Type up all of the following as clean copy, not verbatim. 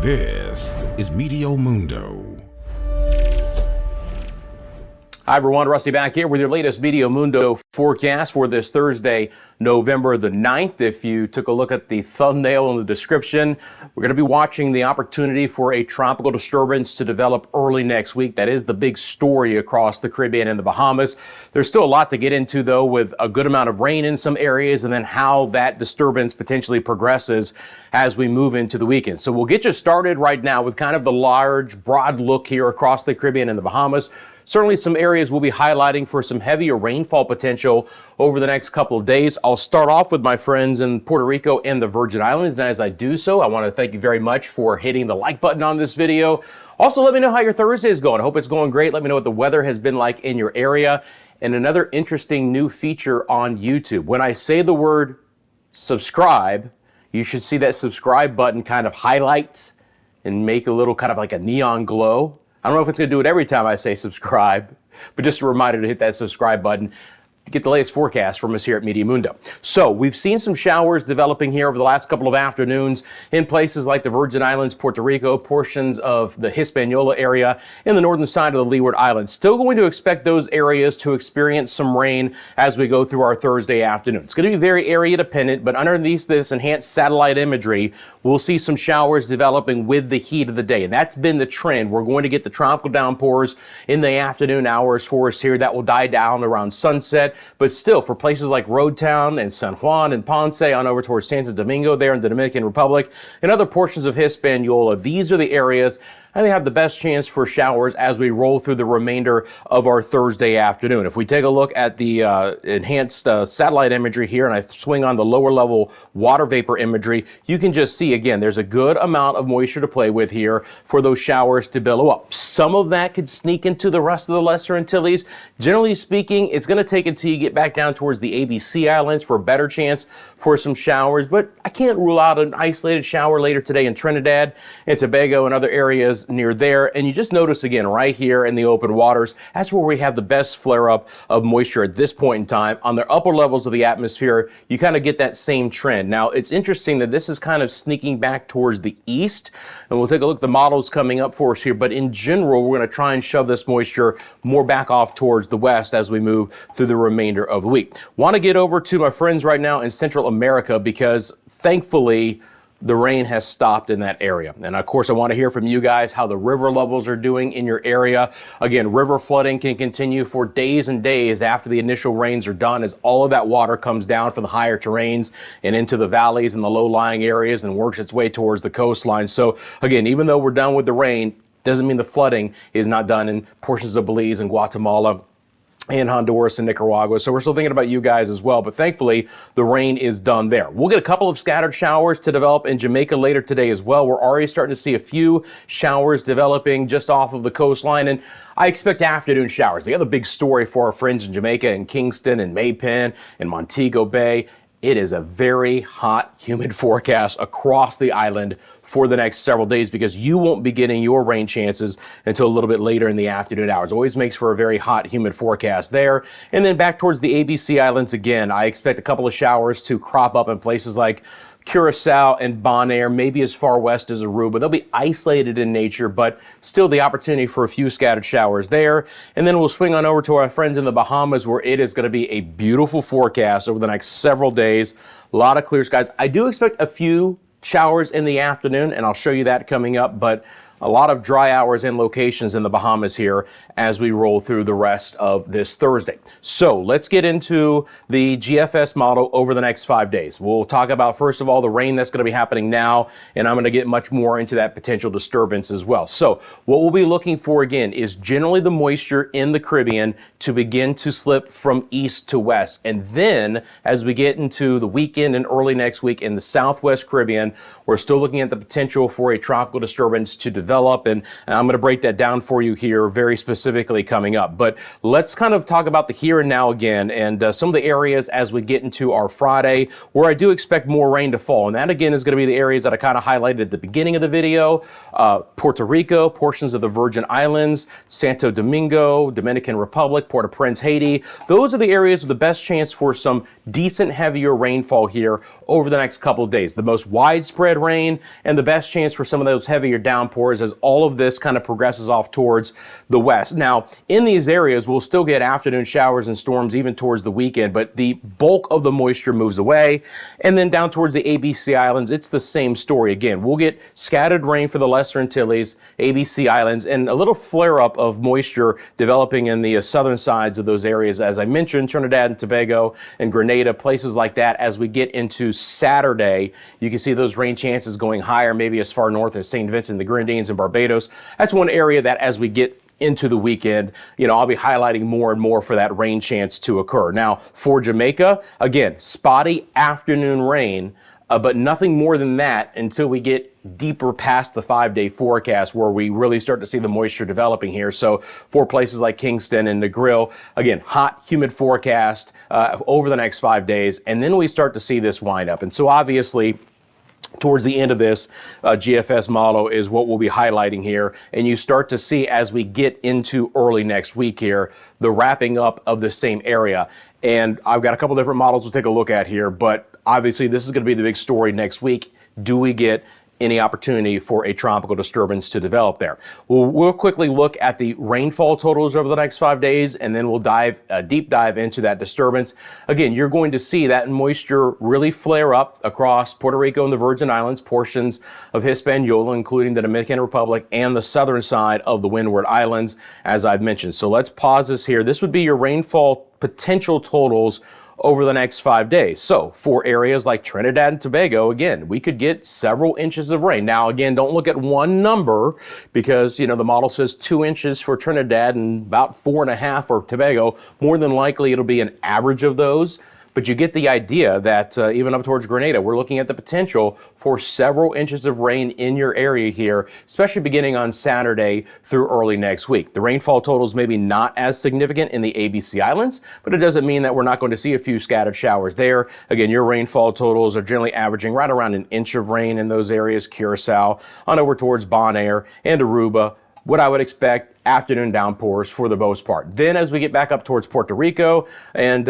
This is Meteo Mundo. Hi everyone, Rusty back here with your latest Meteo Mundo forecast for this Thursday, November the 9th. If you took a look at the thumbnail and the description, we're going to be watching the opportunity for a tropical disturbance to develop early next week. That is the big story across the Caribbean and the Bahamas. There's still a lot to get into though, with a good amount of rain in some areas and then how that disturbance potentially progresses as we move into the weekend. So we'll get you started right now with kind of the large, broad look here across the Caribbean and the Bahamas. Certainly some areas we'll be highlighting for some heavier rainfall potential over the next couple of days. I'll start off with my friends in Puerto Rico and the Virgin Islands. And as I do so, I want to thank you very much for hitting the like button on this video. Also, let me know how your Thursday is going. I hope it's going great. Let me know what the weather has been like in your area. And another interesting new feature on YouTube. When I say the word subscribe, you should see that subscribe button kind of highlight and make a little kind of like a neon glow. I don't know if it's going to do it every time I say subscribe, but just a reminder to hit that subscribe button to get the latest forecast from us here at Meteo Mundo. So we've seen some showers developing here over the last couple of afternoons in places like the Virgin Islands, Puerto Rico, portions of the Hispaniola area, and the northern side of the Leeward Islands. Still going to expect those areas to experience some rain as we go through our Thursday afternoon. It's going to be very area dependent, but underneath this enhanced satellite imagery, we'll see some showers developing with the heat of the day. And that's been the trend. We're going to get the tropical downpours in the afternoon hours for us here. That will die down around sunset. But still, for places like Road Town and San Juan and Ponce on over towards Santo Domingo there in the Dominican Republic and other portions of Hispaniola, these are the areas and they have the best chance for showers as we roll through the remainder of our Thursday afternoon. If we take a look at the enhanced satellite imagery here and I swing on the lower level water vapor imagery, you can just see again, there's a good amount of moisture to play with here for those showers to billow up. Some of that could sneak into the rest of the Lesser Antilles. Generally speaking, it's going to take until you get back down towards the ABC Islands for a better chance for some showers, but I can't rule out an isolated shower later today in Trinidad and Tobago and other areas near there. And you just notice again right here in the open waters, that's where we have the best flare up of moisture at this point in time. On the upper levels of the atmosphere, you kind of get that same trend. Now it's interesting that this is kind of sneaking back towards the east, and we'll take a look at the models coming up for us here, but in general we're going to try and shove this moisture more back off towards the west as we move through the remainder of the week. Want to get over to my friends right now in Central America because thankfully the rain has stopped in that area. And of course, I want to hear from you guys how the river levels are doing in your area. Again, river flooding can continue for days and days after the initial rains are done as all of that water comes down from the higher terrains and into the valleys and the low-lying areas and works its way towards the coastline. So again, even though we're done with the rain, doesn't mean the flooding is not done in portions of Belize and Guatemala and Honduras and Nicaragua. So we're still thinking about you guys as well, but thankfully the rain is done there. We'll get a couple of scattered showers to develop in Jamaica later today as well. We're already starting to see a few showers developing just off of the coastline, and I expect afternoon showers. The other big story for our friends in Jamaica and Kingston and Maypen and Montego Bay, it is a very hot, humid forecast across the island for the next several days because you won't be getting your rain chances until a little bit later in the afternoon hours. Always makes for a very hot, humid forecast there. And then back towards the ABC Islands again, I expect a couple of showers to crop up in places like Curacao and Bonaire, maybe as far west as Aruba. They'll be isolated in nature, but still the opportunity for a few scattered showers there. And then we'll swing on over to our friends in the Bahamas where it is going to be a beautiful forecast over the next several days. A lot of clear skies. I do expect a few showers in the afternoon, and I'll show you that coming up, but a lot of dry hours and locations in the Bahamas here as we roll through the rest of this Thursday. So let's get into the GFS model over the next 5 days. We'll talk about, first of all, the rain that's going to be happening now, and I'm going to get much more into that potential disturbance as well. So what we'll be looking for again is generally the moisture in the Caribbean to begin to slip from east to west. And then as we get into the weekend and early next week in the Southwest Caribbean, we're still looking at the potential for a tropical disturbance to develop develop, and I'm going to break that down for you here very specifically coming up. But let's kind of talk about the here and now again, and some of the areas as we get into our Friday where I do expect more rain to fall. And that again is going to be the areas that I kind of highlighted at the beginning of the video. Puerto Rico, portions of the Virgin Islands, Santo Domingo, Dominican Republic, Port-au-Prince, Haiti. Those are the areas with the best chance for some decent heavier rainfall here over the next couple of days. The most widespread rain and the best chance for some of those heavier downpours as all of this kind of progresses off towards the west. Now, in these areas, we'll still get afternoon showers and storms even towards the weekend, but the bulk of the moisture moves away. And then down towards the ABC Islands, it's the same story. Again, we'll get scattered rain for the Lesser Antilles, ABC Islands, and a little flare-up of moisture developing in the southern sides of those areas. As I mentioned, Trinidad and Tobago and Grenada, places like that. As we get into Saturday, you can see those rain chances going higher, maybe as far north as St. Vincent, the Grenadines, and Barbados. That's one area that as we get into the weekend, I'll be highlighting more and more for that rain chance to occur. Now, for Jamaica, again, spotty afternoon rain, but nothing more than that until we get deeper past the 5-day forecast where we really start to see the moisture developing here. So for places like Kingston and Negril, again, hot, humid forecast over the next 5 days. And then we start to see this wind up. And so obviously, towards the end of this GFS model is what we'll be highlighting here. And you start to see as we get into early next week here, the wrapping up of the same area. And I've got a couple different models we'll take a look at here, but obviously this is going to be the big story next week. Do we get any opportunity for a tropical disturbance to develop there? We'll quickly look at the rainfall totals over the next 5 days, and then we'll dive a deep dive into that disturbance. Again, you're going to see that moisture really flare up across Puerto Rico and the Virgin Islands, portions of Hispaniola, including the Dominican Republic and the southern side of the Windward Islands, as I've mentioned. So let's pause this here. This would be your rainfall potential totals over the next 5 days. So for areas like Trinidad and Tobago, again, we could get several inches of rain. Now, again, don't look at one number because, the model says 2 inches for Trinidad and about 4.5 for Tobago. More than likely, it'll be an average of those. But you get the idea that even up towards Grenada, we're looking at the potential for several inches of rain in your area here, especially beginning on Saturday through early next week. The rainfall totals maybe not as significant in the ABC Islands, but it doesn't mean that we're not going to see a few scattered showers there. Again, your rainfall totals are generally averaging right around an inch of rain in those areas, Curacao, on over towards Bonaire and Aruba. What I would expect, afternoon downpours for the most part. Then as we get back up towards Puerto Rico and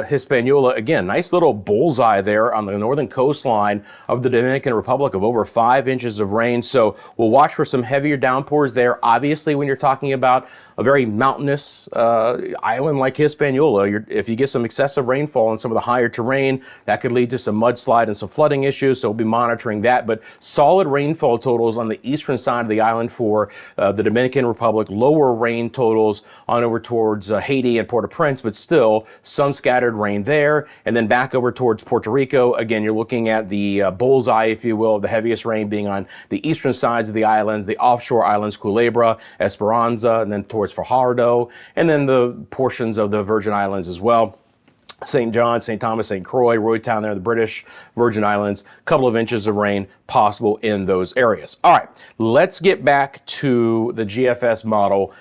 Hispaniola, again, nice little bullseye there on the northern coastline of the Dominican Republic of over 5 inches of rain. So we'll watch for some heavier downpours there. Obviously, when you're talking about a very mountainous island like Hispaniola, if you get some excessive rainfall in some of the higher terrain, that could lead to some mudslide and some flooding issues. So we'll be monitoring that. But solid rainfall totals on the eastern side of the island for the Dominican Republic, lower rain totals on over towards Haiti and Port-au-Prince, but still some scattered rain there. And then back over towards Puerto Rico, again, you're looking at the bullseye, if you will, of the heaviest rain being on the eastern sides of the islands, the offshore islands, Culebra, Esperanza, and then towards Fajardo, and then the portions of the Virgin Islands as well. St. John, St. Thomas, St. Croix, Roytown there, the British Virgin Islands, a couple of inches of rain possible in those areas. All right, let's get back to the GFS model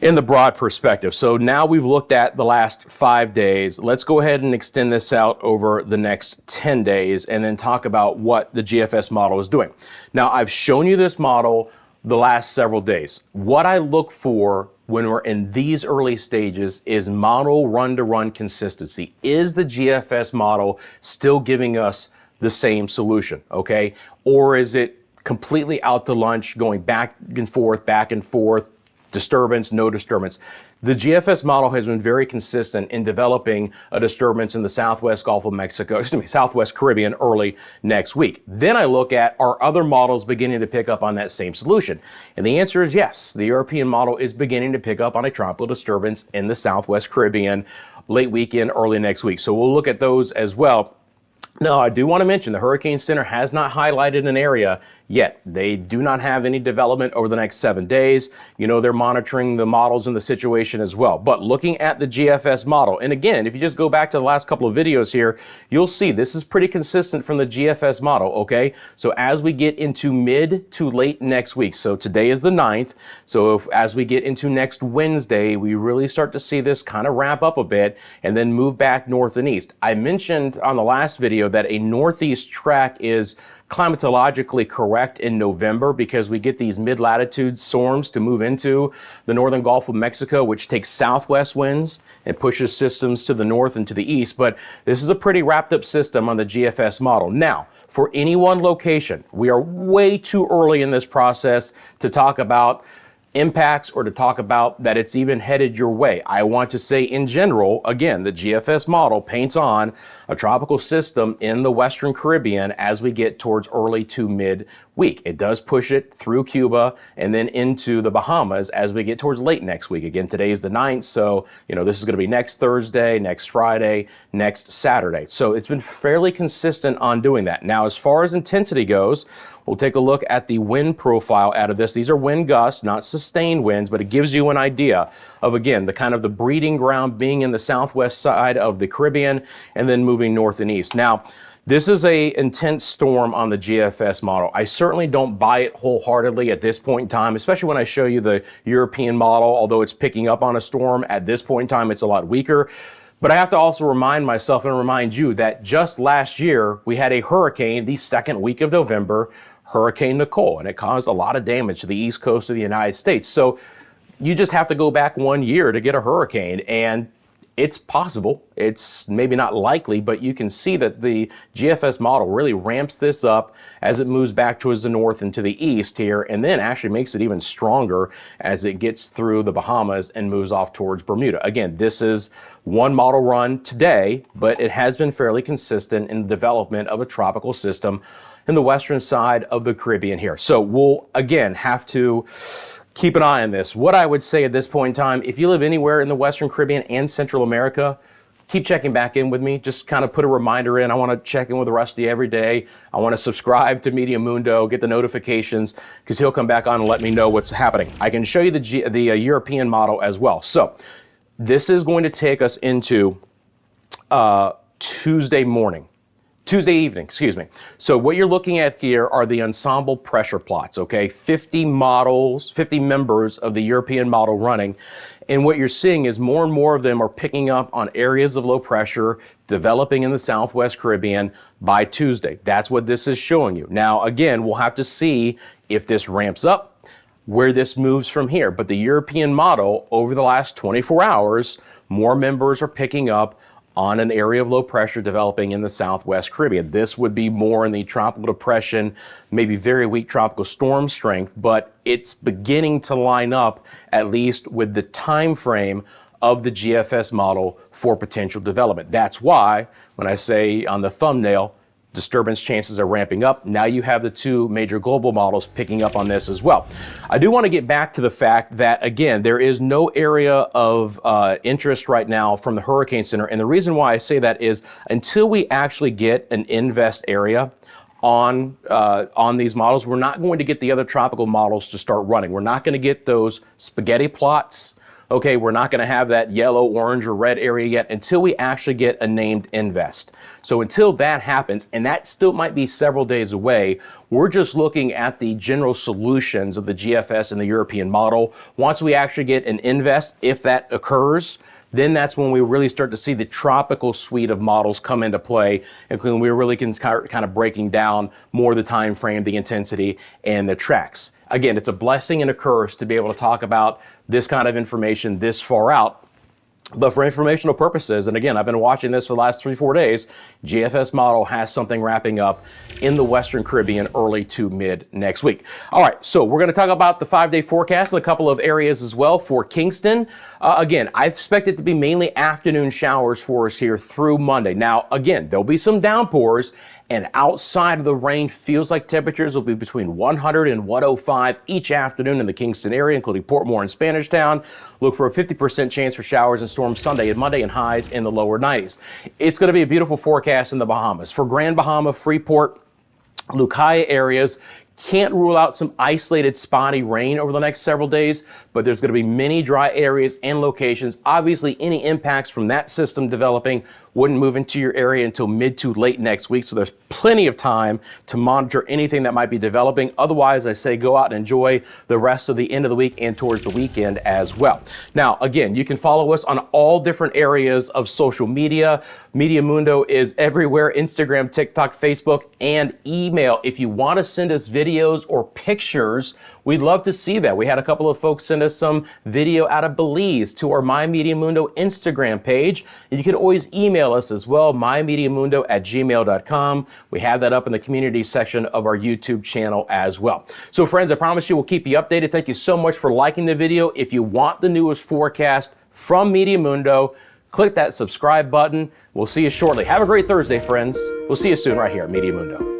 in the broad perspective. So now we've looked at the last 5 days. Let's go ahead and extend this out over the next 10 days and then talk about what the GFS model is doing. Now, I've shown you this model the last several days. What I look for when we're in these early stages is model run-to-run consistency. Is the GFS model still giving us the same solution, okay? Or is it completely out to lunch, going back and forth, disturbance, no disturbance? The GFS model has been very consistent in developing a disturbance in the southwest Gulf of Mexico, southwest Caribbean early next week. Then I look at, are other models beginning to pick up on that same solution? And the answer is yes. The European model is beginning to pick up on a tropical disturbance in the southwest Caribbean late weekend, early next week. So we'll look at those as well. Now, I do want to mention the Hurricane Center has not highlighted an area yet. They do not have any development over the next 7 days. You know, they're monitoring the models and the situation as well. But looking at the GFS model, and again, if you just go back to the last couple of videos here, you'll see this is pretty consistent from the GFS model, okay? So as we get into mid to late next week, so today is the 9th, so as we get into next Wednesday, we really start to see this kind of ramp up a bit and then move back north and east. I mentioned on the last video that a northeast track is climatologically correct in November because we get these mid-latitude storms to move into the northern Gulf of Mexico, which takes southwest winds and pushes systems to the north and to the east. But this is a pretty wrapped up system on the GFS model. Now, for any one location, we are way too early in this process to talk about impacts or to talk about that it's even headed your way. I want to say in general, again, the GFS model paints on a tropical system in the Western Caribbean as we get towards early to mid week. It does push it through Cuba and then into the Bahamas as we get towards late next week. Again, today is the 9th, so you know this is going to be next Thursday, next Friday, next Saturday. So it's been fairly consistent on doing that. Now, as far as intensity goes, we'll take a look at the wind profile out of this. These are wind gusts, not sustained winds, but it gives you an idea of, again, the kind of the breeding ground being in the southwest side of the Caribbean and then moving north and east. Now, this is a intense storm on the GFS model. I certainly don't buy it wholeheartedly at this point in time, especially when I show you the European model. Although it's picking up on a storm, at this point in time, it's a lot weaker. But I have to also remind myself and remind you that just last year, we had a hurricane the second week of November, Hurricane Nicole, and it caused a lot of damage to the east coast of the United States. So you just have to go back 1 year to get a hurricane, and it's possible. It's maybe not likely, but you can see that the GFS model really ramps this up as it moves back towards the north and to the east here, and then actually makes it even stronger as it gets through the Bahamas and moves off towards Bermuda. Again, this is one model run today, but it has been fairly consistent in the development of a tropical system in the western side of the Caribbean here. So we'll, again, have to keep an eye on this. What I would say at this point in time, if you live anywhere in the Western Caribbean and Central America, keep checking back in with me. Just kind of put a reminder in. I want to check in with Rusty every day. I want to subscribe to Meteo Mundo, get the notifications, because he'll come back on and let me know what's happening. I can show you the European model as well. So this is going to take us into Tuesday evening, excuse me. So what you're looking at here are the ensemble pressure plots, okay? 50 models, 50 members of the European model running. And what you're seeing is more and more of them are picking up on areas of low pressure developing in the Southwest Caribbean by Tuesday. That's what this is showing you. Now, again, we'll have to see if this ramps up, where this moves from here. But the European model, over the last 24 hours, more members are picking up on an area of low pressure developing in the Southwest Caribbean. This would be more in the tropical depression, maybe very weak tropical storm strength, but it's beginning to line up at least with the time frame of the GFS model for potential development. That's why when I say on the thumbnail, disturbance chances are ramping up. Now you have the two major global models picking up on this as well. I do want to get back to the fact that, again, there is no area of interest right now from the Hurricane Center. And the reason why I say that is until we actually get an invest area on these models, we're not going to get the other tropical models to start running. We're not going to get those spaghetti plots. Okay, we're not going to have that yellow, orange, or red area yet until we actually get a named invest. So until that happens, and that still might be several days away, we're just looking at the general solutions of the GFS and the European model. Once we actually get an invest, if that occurs, then that's when we really start to see the tropical suite of models come into play, including we really can kind of breaking down more the time frame, the intensity, and the tracks. Again, it's a blessing and a curse to be able to talk about this kind of information this far out. But for informational purposes, and again, I've been watching this for the last 3-4 days, GFS model has something wrapping up in the Western Caribbean early to mid next week. All right, so we're going to talk about the 5-day forecast in a couple of areas as well for Kingston. Again, I expect it to be mainly afternoon showers for us here through Monday. Now, again, there'll be some downpours, and outside of the rain, feels like temperatures will be between 100 and 105 each afternoon in the Kingston area, including Portmore and Spanish Town. Look for a 50% chance for showers and thunderstorms Sunday and Monday and highs in the lower 90s. It's going to be a beautiful forecast in the Bahamas. For Grand Bahama, Freeport, Lucaya areas, can't rule out some isolated spotty rain over the next several days, but there's going to be many dry areas and locations. Obviously, any impacts from that system developing wouldn't move into your area until mid to late next week, so there's plenty of time to monitor anything that might be developing. Otherwise, I say go out and enjoy the rest of the end of the week and towards the weekend as well. Now, again, you can follow us on all different areas of social media. Meteo Mundo is everywhere: Instagram, TikTok, Facebook, and email. If you want to send us videos or pictures, we'd love to see that. We had a couple of folks send us some video out of Belize to our My Meteo Mundo Instagram page. And you can always email us as well, mymeteomundo@gmail.com. We have that up in the community section of our YouTube channel as well. So friends, I promise you we'll keep you updated. Thank you so much for liking the video. If you want the newest forecast from Meteo Mundo, click that subscribe button. We'll see you shortly. Have a great Thursday, friends. We'll see you soon right here at Meteo Mundo.